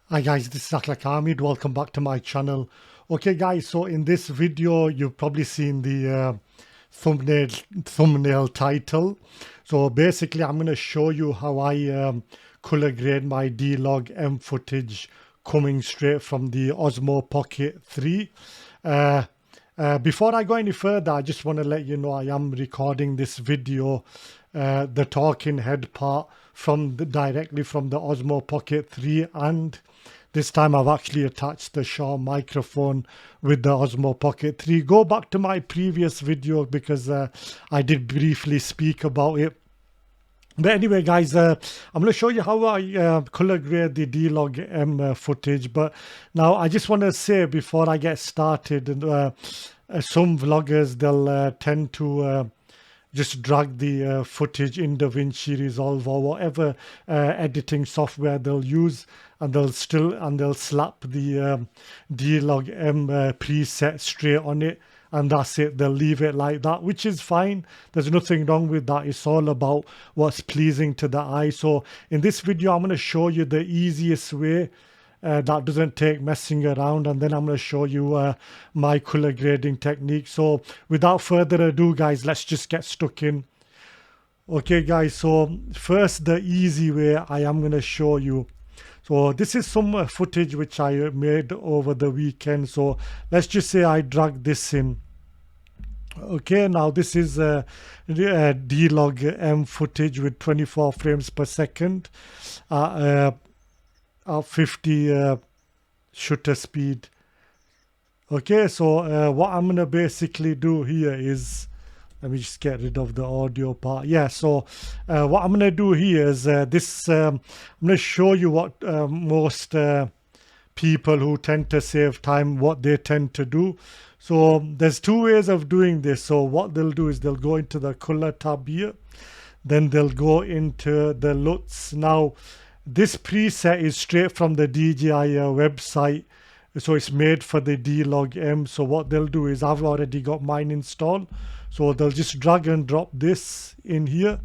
Hi guys, this is Akhlaq Hamid. Welcome back to my channel. Okay guys, so in this video you've probably seen the thumbnail title. So basically I'm going to show you how I color grade my D-LogM footage coming straight from the Osmo Pocket 3. Before I go any further, I just want to let you know I am recording this video, the talking head part, directly from the Osmo Pocket 3, and this time I've actually attached the Shure microphone with the Osmo Pocket 3. Go back to my previous video because I did briefly speak about it. But anyway, guys, I'm going to show you how I color grade the D-LogM footage. But now I just want to say before I get started, some vloggers, they'll tend to just drag the footage in Davinci Resolve or whatever editing software they'll use, and they'll slap the D-LogM preset straight on it, and that's it. They'll leave it like that, which is fine. There's nothing wrong with that. It's all about what's pleasing to the eye. So in this video I'm going to show you the easiest way that doesn't take messing around, and then I'm going to show you my color grading technique. So without further ado, guys, let's just get stuck in. Okay guys, so first, the easy way I am going to show you. So this is some footage which I made over the weekend. So let's just say I drag this in. Okay, now this is D-LogM footage with 24 frames per second. 50 shutter speed. Okay, so what I'm gonna basically do here is, let me just get rid of the audio part. Yeah, so what I'm gonna do here is I'm gonna show you what most people who tend to save time, what they tend to do. So there's two ways of doing this. So what they'll do is they'll go into the color tab here, then they'll go into the LUTs. Now this preset is straight from the DJI website, so it's made for the D-LogM. So what they'll do is, I've already got mine installed, so they'll just drag and drop this in here,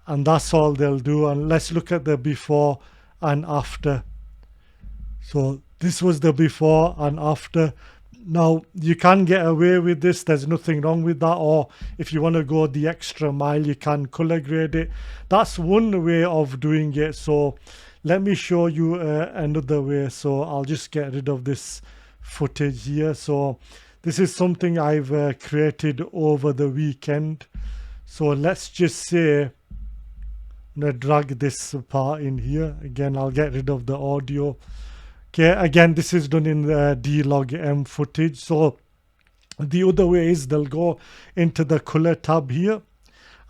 and that's all they'll do. And let's look at the before and after. So this was the before and after. Now you can get away with this, there's nothing wrong with that, or if you want to go the extra mile, you can color grade it. That's one way of doing it. So let me show you another way. So I'll just get rid of this footage here. So this is something I've created over the weekend. So let's just say I'm gonna drag this part in here. Again, I'll get rid of the audio. Okay, again, this is done in the D-LogM footage. So the other way is they'll go into the color tab here,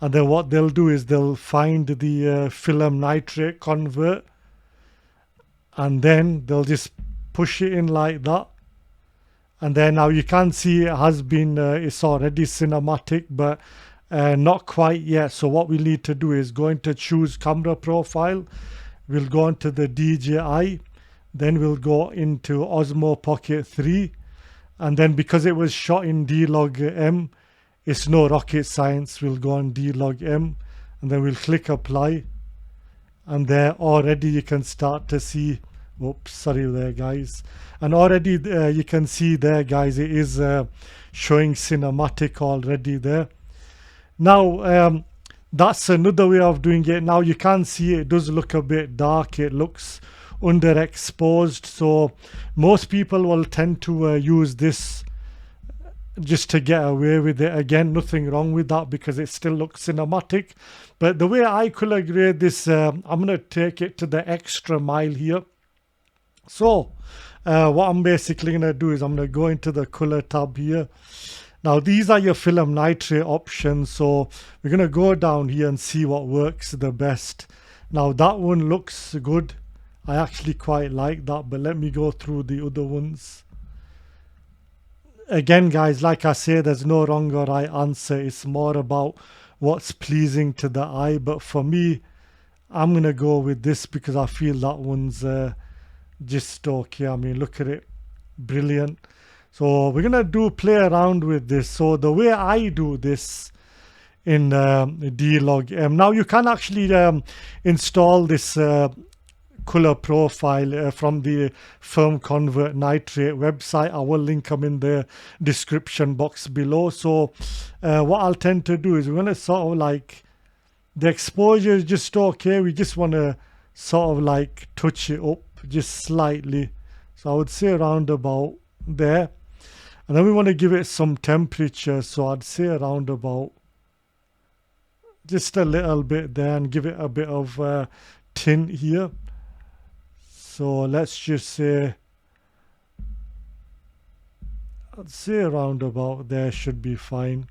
and then what they'll do is they'll find the film nitrate convert, and then they'll just push it in like that. And then now you can see it has been, it's already cinematic, but not quite yet. So what we need to do is go into choose camera profile. We'll go into the DJI. Then we'll go into Osmo Pocket 3, and then because it was shot in D-LogM, it's no rocket science. We'll go on D-LogM, and then we'll click apply, and there already you can start to see, oops, sorry there guys, and already you can see there guys, it is showing cinematic already there. Now that's another way of doing it. Now you can see it does look a bit dark, it looks underexposed, so most people will tend to use this just to get away with it. Again, nothing wrong with that because it still looks cinematic. But the way I color grade this, I'm gonna take it to the extra mile here. So what I'm basically gonna do is I'm gonna go into the color tab here. Now these are your film nitrate options, so we're gonna go down here and see what works the best. Now that one looks good, I actually quite like that, but let me go through the other ones. Again guys, like I say, there's no wrong or right answer. It's more about what's pleasing to the eye. But for me, I'm gonna go with this because I feel that one's just okay. I mean, look at it, brilliant. So we're gonna play around with this. So the way I do this in D-LogM, now you can actually install this color profile from the Film Convert Nitrate website. I will link them in the description box below. So what I'll tend to do is we're going to sort of like, the exposure is just okay. We just want to sort of like touch it up just slightly. So I would say around about there. And then we want to give it some temperature. So I'd say around about just a little bit there, and give it a bit of tint here. So let's just say, I'd say around about there should be fine.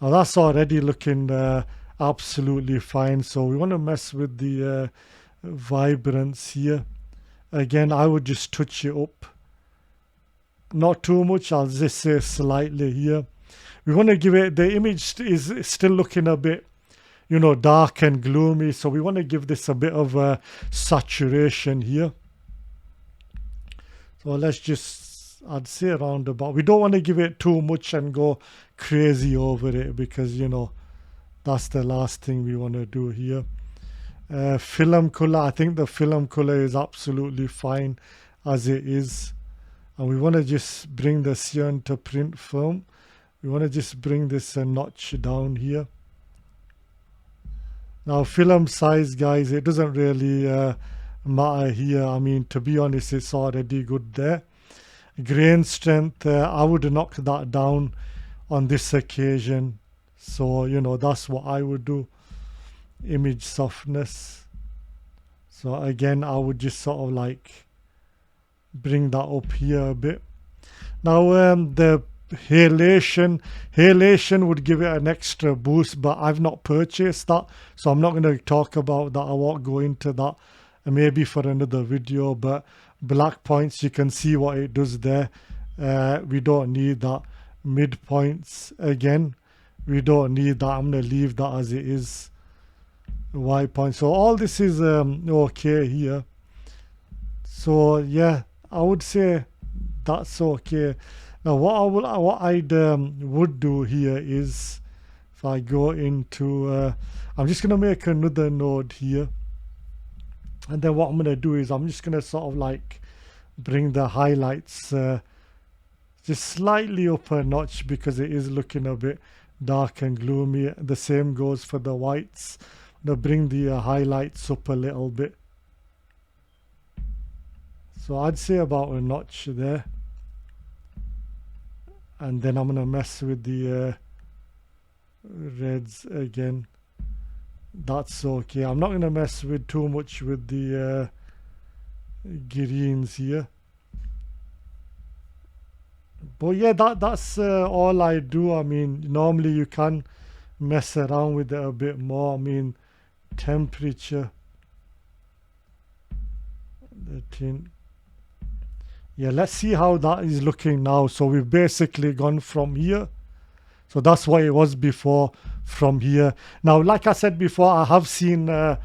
Now that's already looking absolutely fine. So we want to mess with the vibrance here. Again, I would just touch it up. Not too much, I'll just say slightly here. We want to give it, the image is still looking a bit, you know, dark and gloomy. So we want to give this a bit of saturation here. So let's just, I'd say around about, we don't want to give it too much and go crazy over it, because, you know, that's the last thing we want to do here. Film color, I think the film color is absolutely fine as it is. And we want to just bring this here into print film. We want to just bring this a notch down here. Now film size, guys, it doesn't really matter here. I mean, to be honest, it's already good there. Grain strength, I would knock that down on this occasion. So, you know, that's what I would do. Image softness. So again, I would just sort of like bring that up here a bit. Now the halation would give it an extra boost, but I've not purchased that, so I'm not going to talk about that. I won't go into that, maybe for another video. But black points, you can see what it does there. We don't need that. Midpoints, again, we don't need that. I'm going to leave that as it is. White points, so all this is okay here. So yeah, I would say that's okay. Now what I would do here is, if I go into I'm just gonna make another node here, and then what I'm gonna do is I'm just gonna sort of like bring the highlights just slightly up a notch, because it is looking a bit dark and gloomy. The same goes for the whites. I'm gonna bring the highlights up a little bit. So I'd say about a notch there. And then I'm going to mess with the reds again. That's okay. I'm not going to mess with too much with the greens here. But yeah, that's all I do. I mean, normally you can mess around with it a bit more. I mean, temperature, the tint. Yeah, let's see how that is looking now. So we've basically gone from here. So that's what it was before, from here. Now, like I said before, I have seen a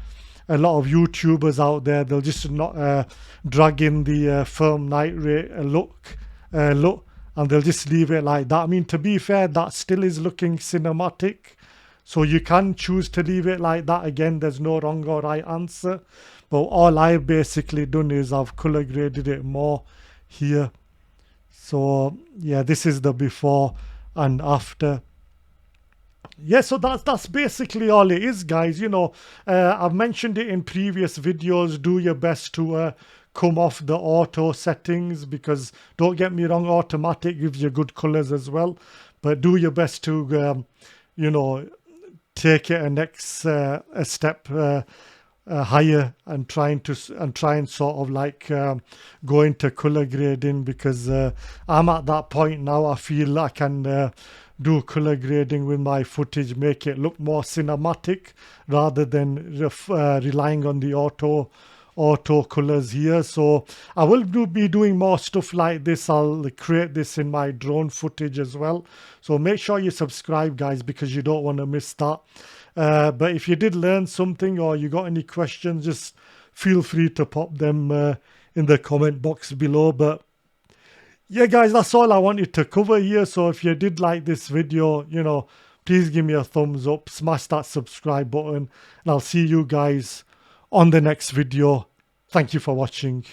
lot of YouTubers out there. They'll just not drag in the film nitrate look, and they'll just leave it like that. I mean, to be fair, that still is looking cinematic. So you can choose to leave it like that. Again, there's no wrong or right answer. But all I've basically done is I've color graded it more here. So yeah, this is the before and after. Yeah, so that's basically all it is, guys. You know, I've mentioned it in previous videos. Do your best to come off the auto settings, because don't get me wrong, automatic gives you good colors as well, but do your best to you know, take it a next a step higher, and try and sort of like go into color grading, because I'm at that point now. I feel I can do color grading with my footage, make it look more cinematic rather than relying on the auto colors here. So I will be doing more stuff like this. I'll create this in my drone footage as well. So make sure you subscribe, guys, because you don't want to miss that. But if you did learn something, or you got any questions, just feel free to pop them in the comment box below. But yeah, guys, that's all I wanted to cover here. So if you did like this video, you know, please give me a thumbs up, smash that subscribe button, and I'll see you guys on the next video. Thank you for watching.